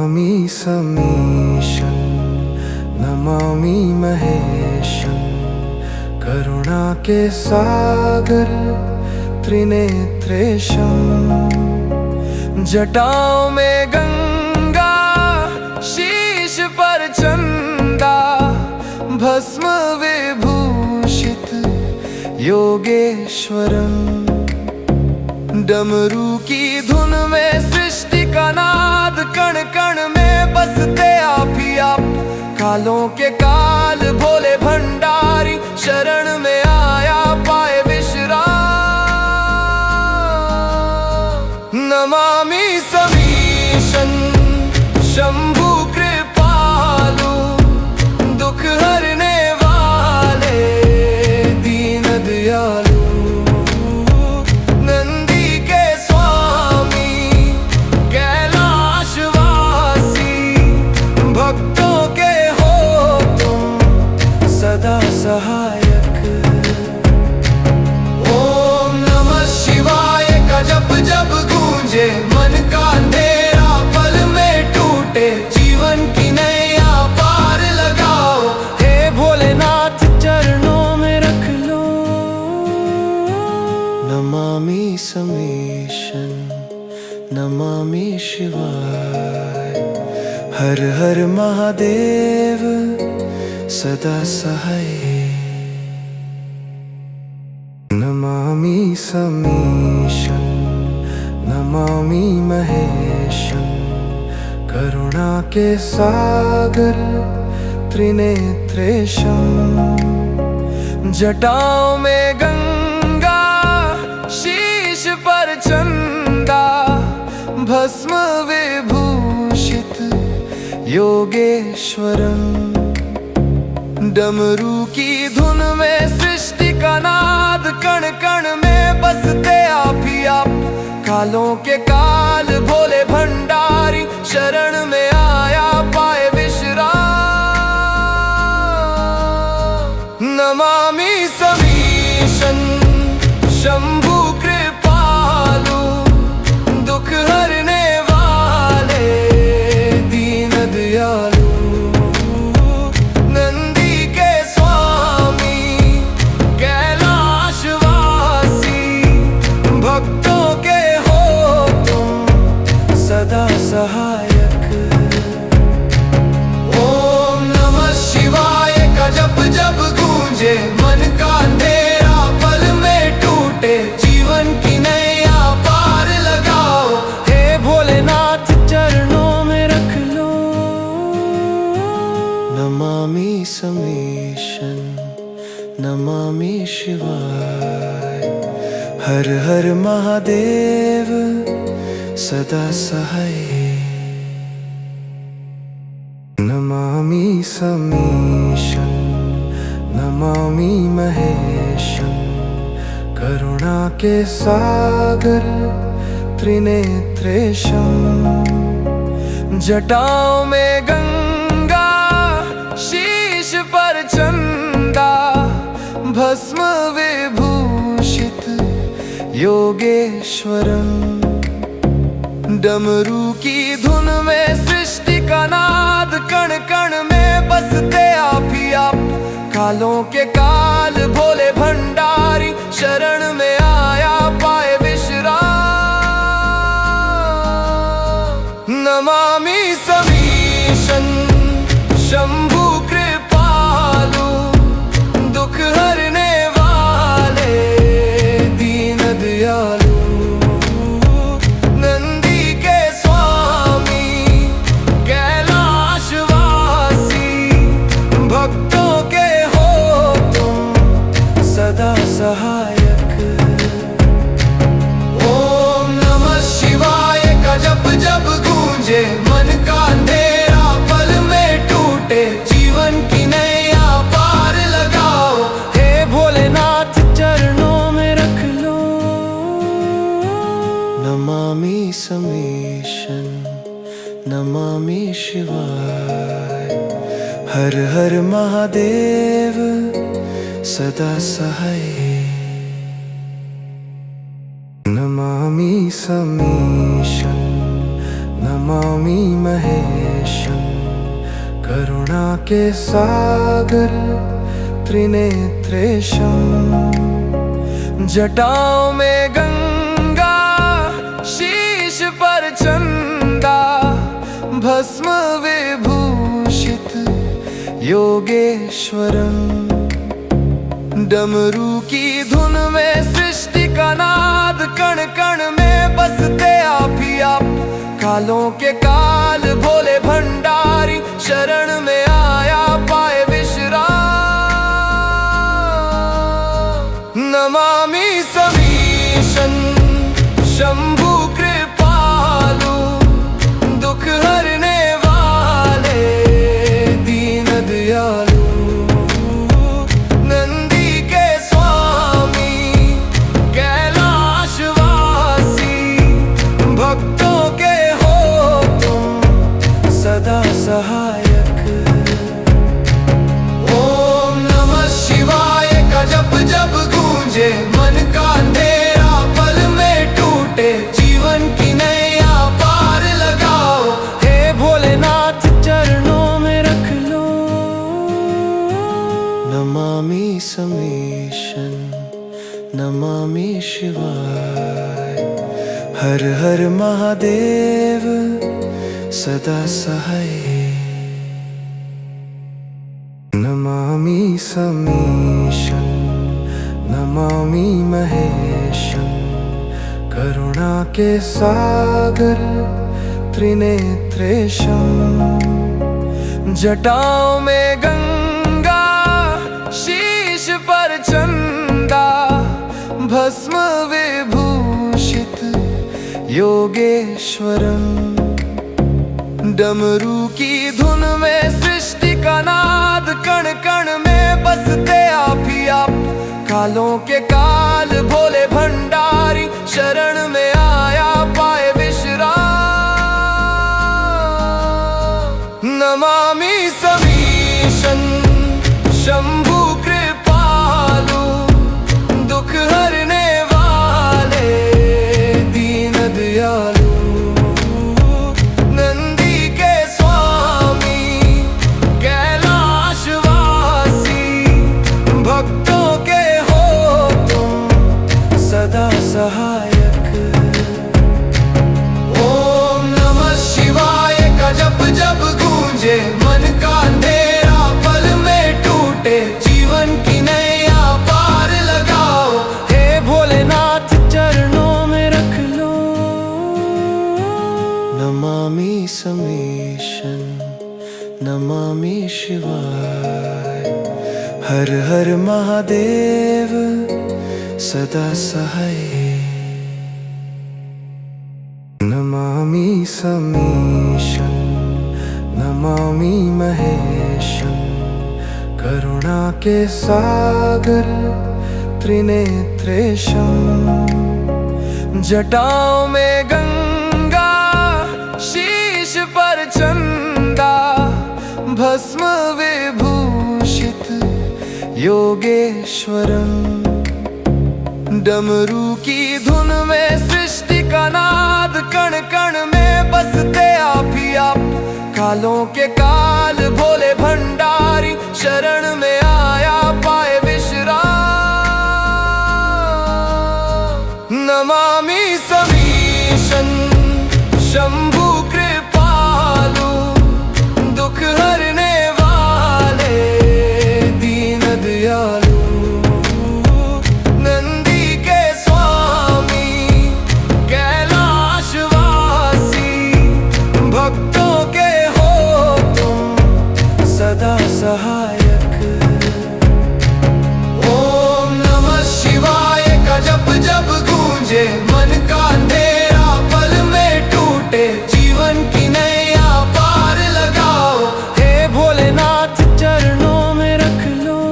नमामि समीशं नमामि महेशं करुणा के सागर त्रिनेत्रेशं। जटाओं में गंगा शीश पर चंदा भस्म विभूषित योगेश्वरं। डमरू की धुन में सृष्टि का नाद कण कण में बसते आप ही आप। कालों के काल भोले भंडारी शरण में आया पाए विश्राम। नमामि समीशं शंभु कृपालु दुख हरने वाले दीन दयालु। सहायक ओम नमः शिवाय का जप जप गूंजे मन का अंधेरा पल में टूटे। जीवन की नैया पार लगाओ हे भोलेनाथ चरणों में रख लो। नमामि समीशं नमामि शिवाय हर हर महादेव सदा सहाय। नमामि समीशं नमामि महेशं करुणा के सागर त्रिनेत्रेशं। जटाओं में गंगा शीश पर चंदा भस्म विभूषित योगेश्वरं। डमरू की धुन में सृष्टि का नाद कण कण में बसते आप ही आप। कालों के काल भोले भंडारी शरण में आया पाए विश्राम। नमामि समीशं शंभु कृपालु दुख हरने वाले दीन दयालु। सहायक ओम नमः शिवाय का जप जप गूंजे मन का अंधेरा पल में टूटे। जीवन की नैया पार लगाओ हे भोलेनाथ चरणों में रख लो। नमामि समीशं नमामि शिवाय हर हर महादेव सदा सहाय। नमामि समीशं नमामि महेशं करुणा के सागर त्रिनेत्रेशं। जटाओं में गंगा शीश पर चंदा भस्म विभूषित योगेश्वरं। डमरू की धुन में सृष्टि का नाद कण कण में बसते आप ही आप। कालों के काल भोले भंडारी शरण में आया पाए विश्राम। नमामि समीशं शंभु कृपालु दुख हरने वाले दीन दयालु। सहायक ओम नमः शिवाय का जप जप गूंजे मन का अंधेरा पल में टूटे। जीवन की नैया पार लगाओ हे भोलेनाथ चरणों में रख लो। नमामि समीशं नमामि शिवाय हर हर महादेव सदा सहाय। नमामि समीशं नमामि महेशं करुणा के सागर त्रिनेत्रेशं। जटाओं में गंगा शीश पर चंदा, भस्म विभूषित योगेश्वरं। डमरू की धुन में सृष्टि का नाद, कण कण में बसते आप ही आप। कालों के काल भोले भंडारी, शरण में आया पाए विश्राम। नमामि समीशं शंभु कृपालु, दुख हरने वाले दीन दयालु। नंदी के स्वामी कैलाशवासी, भक्तों के हो तुम सदा सहायक। ओम नमः शिवाय का जप जब गूंजे, मन का अंधेरा पल में टूटे। जीवन की नैया पार लगाओ, हे भोलेनाथ चरणों में रख लो। नमामि समीशं नमामि शिवाय, हर हर महादेव सदा सहाय। नमामि समीशं नमामि महेशं, करुणा के सागर त्रिनेत्रेशं। जटाओं में गंगा शीश पर चंदा, भस्म विभूषित योगेश्वरं। डमरू की धुन में सृष्टि का नाद, कण कण में बसते आप ही आप। कालों के काल भोले भंडारी, शरण में आया पाए विश्राम। नमामि समीशं शंभु कृपालु, दुख हरने वाले दीन दयालु। नंदी के स्वामी कैलाशवासी, भक्तों के हो तुम सदा सहायक। ओम नमः शिवाय का जप जब गूंजे, मन का अंधेरा पल में टूटे। जीवन की नैया पार लगाओ, हे भोलेनाथ चरणों में रख लो। नमामि समीशं नमामि शिवाय, हर हर महादेव सदा सहाय। नमामि समीशं नमामि महेशं, करुणा के सागर त्रिनेत्रेशं। जटाओं में गंगा शीश पर चंदा, भस्म विभूषित योगेश्वरं। डमरू की धुन में सृष्टि का नाद, कण कण में बसते आप ही आप। कालों के काल भोले भंडारी, शरण में आया पाए विश्राम। नमामि समीशं शंभु कृपालु, दुख हरने वाले दीन दयालु। नंदी के स्वामी कैलाशवासी, भक्तों के हो तुम सदा सहायक। ओम नमः शिवाय का जप जब गूंजे, मन का अंधेरा पल में टूटे। जीवन की नैया पार लगाओ, हे भोलेनाथ चरणों में रख लो।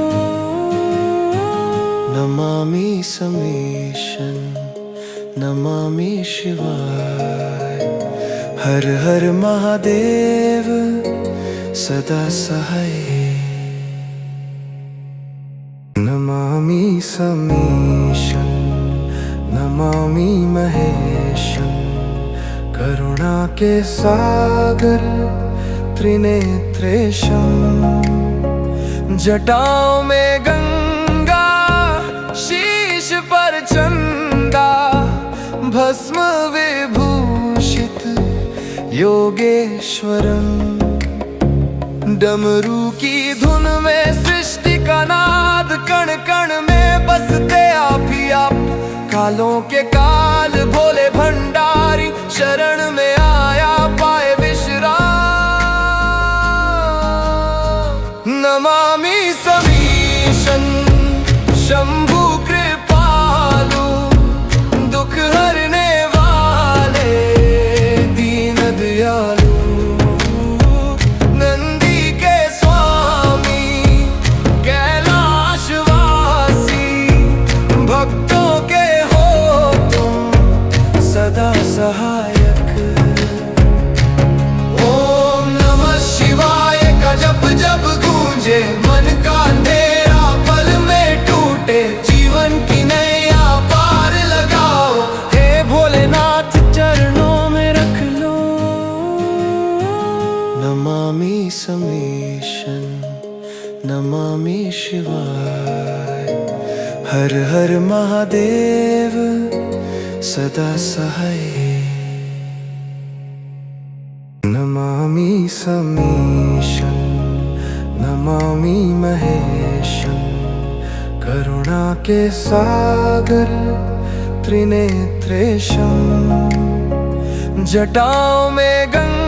नमामि समीशं नमामि शिवाय, हर हर महादेव सदा सहाय। नमामि समीशं नमामि महेशं, करुणा के सागर त्रिनेत्रेशम। जटाओं में गंगा, शीश पर चंदा, भस्म विभूषित योगेश्वरम। डमरू की धुन में सृष्टि का नाद, कण कण में बसते आप ही आप। कालों के काल भोले भंडारी, शरण में आया पाए विश्राम। नमामि समीशन शंभु कृपालु, दुख हरने वाले दीन दयालु। नंदी के स्वामी कैलाशवासी, भक्तों के हो तुम सदा सहायक। ओम नमः शिवाय का जप जब गूंजे, मन का अंधेरा पल में टूटे। जीवन की नैया पार लगाओ, हे भोलेनाथ चरणों में रख लो। नमामि समीशन नमामि शिवाय, हर हर महादेव सदा सहाय। नमामि समीशन नमामि महेशम। करुणा के सागर त्रिनेत्रेशम। जटाओं में गंगा,